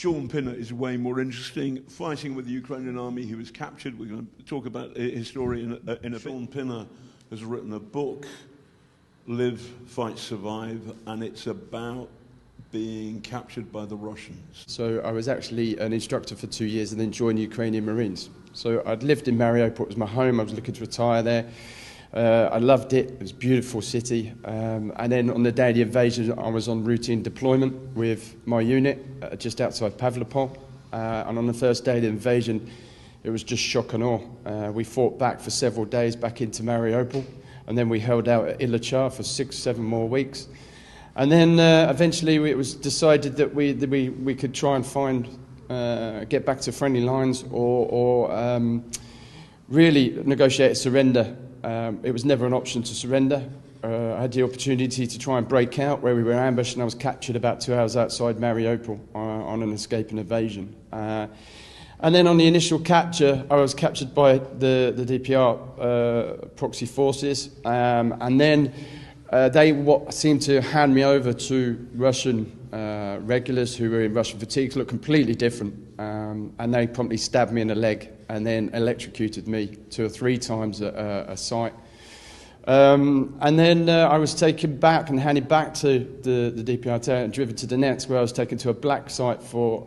Shaun Pinner is way more interesting. Fighting with the Ukrainian army, he was captured. We're going to talk about his story in a bit. Shaun Pinner has written a book, Live, Fight, Survive, and it's about being captured by the Russians. So I was actually an instructor for 2 years and then joined the Ukrainian Marines. So I'd lived in Mariupol, it was my home, I was looking to retire there. I loved it was a beautiful city. And then on the day of the invasion, I was on routine deployment with my unit just outside Pavlopol. And on the first day of the invasion, it was just shock and awe. We fought back for several days back into Mariupol, and then we held out at Ilachar for 6-7 more weeks. And then eventually it was decided that we could try and find, get back to friendly lines or really negotiate a surrender. It was never an option to surrender. I had the opportunity to try and break out where we were ambushed, and I was captured about 2 hours outside Mariupol on an escape and evasion. And then on the initial capture, I was captured by the DPR proxy forces, and then they seemed to hand me over to Russian regulars who were in Russian fatigue, looked completely different, and they promptly stabbed me in the leg and then electrocuted me 2 or 3 times at a site. And then I was taken back and handed back to the DPR and driven to Donetsk, where I was taken to a black site for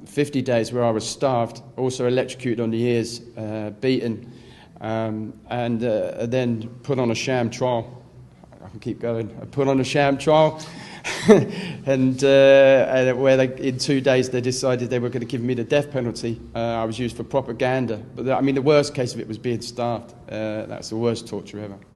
50 days, where I was starved, also electrocuted on the ears, beaten, and then put on a sham trial. I can keep going. I put on a sham trial, and where in 2 days they decided they were going to give me the death penalty. I was used for propaganda, but I mean the worst case of it was being starved. That's the worst torture ever.